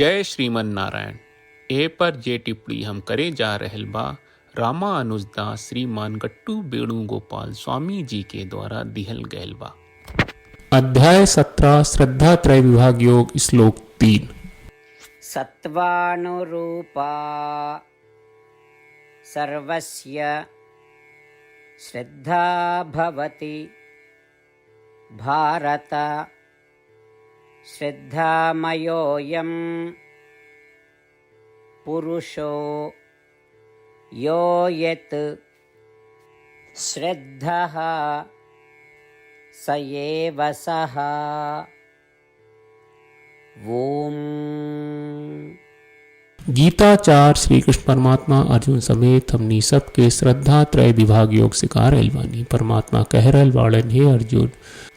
जय श्रीमन नारायण। ए पर जे टिप्पणी हम करे जा रहल बा रामा अनुजदास श्रीमान गट्टू वेणुगोपाल स्वामी जी के द्वारा दिहल गयल बा। अध्याय 17 श्रद्धा त्रय विभाग योग श्लोक 3। सत्वानुरूपा सर्वस्य श्रद्धा भवति भारत श्रद्धामयोऽयं पुरुषो यो यत् श्रद्धः स एव सः। ओम। गीताचार श्री कृष्ण परमात्मा अर्जुन समेत हमनी सबके श्रद्धा त्रय विभाग योग सिखा रहल बानी। परमात्मा कह रहल बाड़न, हे अर्जुन,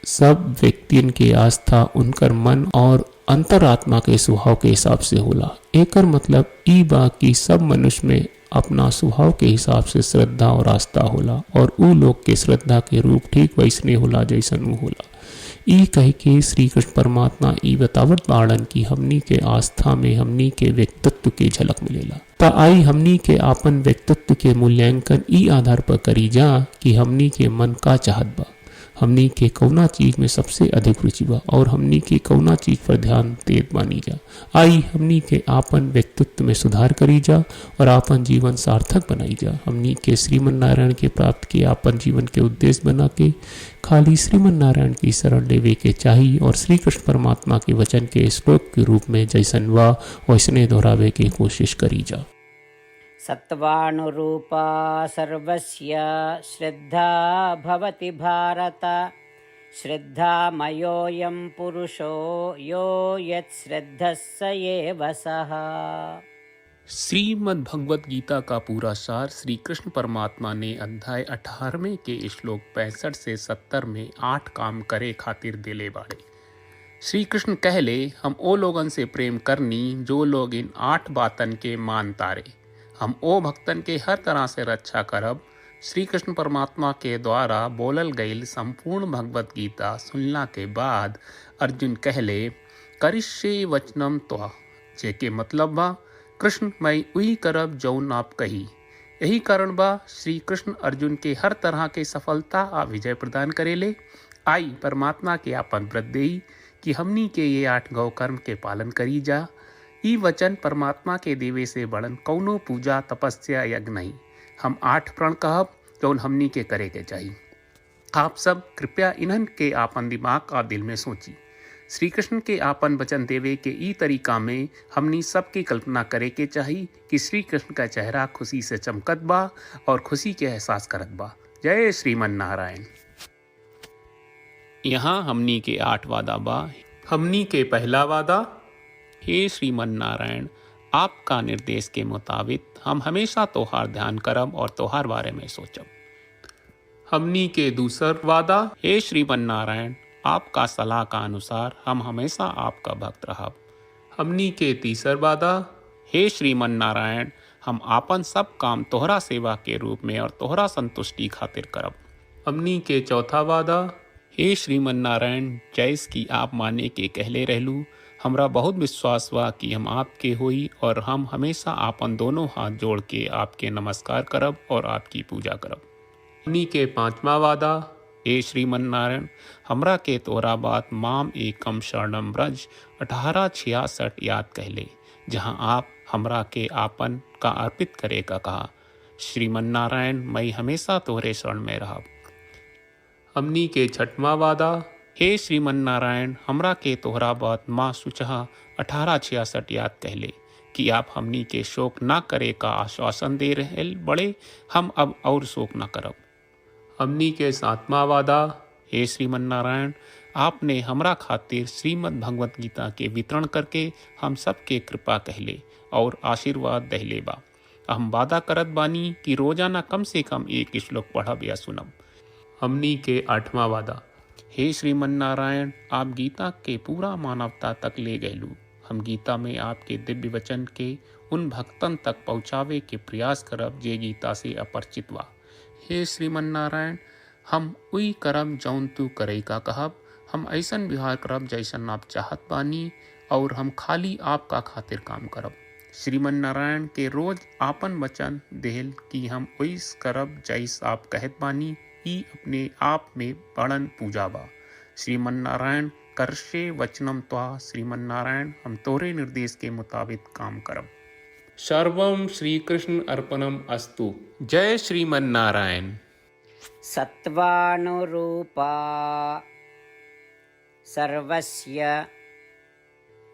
सब व्यक्तियन के आस्था उनकर मन और अंतरात्मा के स्वभाव के हिसाब से होला। एकर मतलब ई बा कि सब मनुष्य में अपना स्वभाव के हिसाब से श्रद्धा और आस्था होला और ऊ लोग के श्रद्धा के रूप ठीक वैसने होला जैसन ऊ होला। ई कह के श्री कृष्ण परमात्मा ई बतावत बाड़न कि हमनी के आस्था में हमनी के व्यक्तित्व के झलक मिलेला। ता आई हमनी के आपन व्यक्तित्व के मूल्यांकन ई आधार पर करी जा कि हमनी के मन का चाहत बा, हमनी के कौना चीज में सबसे अधिक रुचि बा और हमनी के कौना चीज पर ध्यान देत बानी जा। आई हमनी के आपन व्यक्तित्व में सुधार करी जा और आपन जीवन सार्थक बनाई जा। हमनी के श्रीमन नारायण के प्राप्त के आपन जीवन के उद्देश्य बना के खाली श्रीमन नारायण की शरण लेवे के चाहिए और श्री कृष्ण परमात्मा के वचन के श्लोक के रूप में जैसन वा वैसने दोहरावे के कोशिश करी जा। सत्वानुरूपा सर्वस्य श्रद्धा भवति भारत श्रद्धामयोऽयं पुरुषो यो यत् श्रद्धः स एव सः। श्रीमद् भगवत गीता का पूरा सार श्री कृष्ण परमात्मा ने अध्याय 18वें के श्लोक 65 से 70 में 8 काम करे खातिर दिले बाड़े। श्री कृष्ण कहले, हम ओ लोगन से प्रेम करनी जो लोग इन 8 बातन के मान तारे। हम ओ भक्तन के हर तरह से रक्षा करब। श्री कृष्ण परमात्मा के द्वारा बोलल गईल संपूर्ण भगवत गीता सुनला के बाद अर्जुन कहले, करिष्ये वचनम त्वा, जेके मतलब बा कृष्ण मैं उही करब जौन आप कही। यही कारण बा श्री कृष्ण अर्जुन के हर तरह के सफलता आ विजय प्रदान करेले। आई परमात्मा के आपन व्रत देई कि हमनी के ये 8 गौ कर्म के पालन करी जा। ई वचन परमात्मा के देवे से बड़न कौनो पूजा तपस्या यज्ञ नहीं। हम 8 प्रण कहब जौन हमनी के करे के चाहिए। आप सब कृपया इन्हन के आपन दिमाग और दिल में सोची। श्री कृष्ण के आपन वचन देवे के ई तरीका में हमनी सबकी कल्पना करे के चाहिए कि श्री कृष्ण का चेहरा खुशी से चमकत बा और खुशी के एहसास करत बा। जय श्रीमन नारायण। यहाँ हमनी के 8 वादा बा। हमनी के पहला वादा, हे श्रीमन नारायण, आपका निर्देश के मुताबिक हम हमेशा तोहार ध्यान करब और तोहार बारे में सोचब। हमनी के दूसर वादा, हे श्रीमन नारायण, आपका सलाह का अनुसार हम हमेशा आपका भक्त रहब। हमनी के तीसर वादा, हे श्रीमन नारायण, हम आपन सब काम तोहरा सेवा के रूप में और तोहरा संतुष्टि खातिर करब। हमनी के चौथा वादा, हे श्रीमन नारायण, जैस की आप माने के कहले रहलू, हमरा बहुत विश्वास बा कि हम आपके होई और हम हमेशा आपन दोनों हाथ जोड़ के आपके नमस्कार करब और आपकी पूजा करब। हमनी के 5वां वादा, हे श्रीमन नारायण, हमरा के तोरा बात माम एकम शरणम ब्रज 1866 याद कहले, जहां आप हमरा के आपन का अर्पित करे का कहा। श्रीमन नारायण, मैं हमेशा तोहरे शरण में रहब। हमनी के 6वां वादा, हे श्रीमन नारायण, हमरा के तोहरा बात माँ सुचहा 1866 याद कहले कि आप हमनी के शोक ना करे का आश्वासन दे रहे बड़े। हम अब और शोक ना करब। हमनी के 7वां वादा, हे श्रीमन नारायण, आपने हमरा खातिर श्रीमद् भगवत गीता के वितरण करके हम सबके कृपा कहले और आशीर्वाद दहले बा। हम वादा करत बानी कि रोजाना कम से कम 1 श्लोक पढ़ब या सुनब। हमनी के 8वां वादा, हे श्रीमन नारायण, आप गीता के पूरा मानवता तक ले गयलू। हम गीता में आपके दिव्य वचन के उन भक्तन तक पहुँचावे के प्रयास करब जे गीता से अपरिचित बा। हे श्रीमन नारायण, हम उई करब जौन तू करे का कहब। हम ऐसन व्यवहार करब जैसन आप चाहत बानी और हम खाली आपका खातिर काम करब। श्रीमन नारायण के रोज आपन वचन देहल कि हम ओइस करब जैस आप कहत बानी, ई अपने आप में बड़न पूजा बा। श्रीमन नारायण करशे वचनम त्वा, श्रीमन नारायण हम तोरे निर्देश के मुताबिक काम करब। सर्वम श्री कृष्ण अर्पणम अस्तु। जय श्रीमन नारायण। सत्त्वानुरूपा सर्वस्य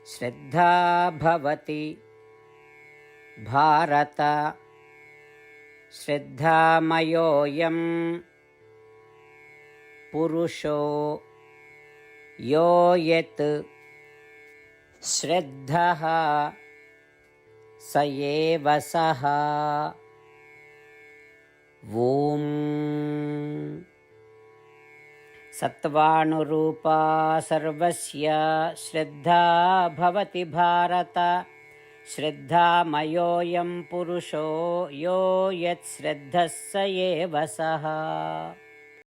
श्रद्धा भवति भारत, श्रद्धामयोऽयं पुरुषो यो यत् श्रद्धः स एव सः। ॐ सत्त्वानुरूपा सर्वस्य श्रद्धा भवति भारत, श्रद्धामयोऽयं पुरुषो यो यत् श्रद्धः स एव सः।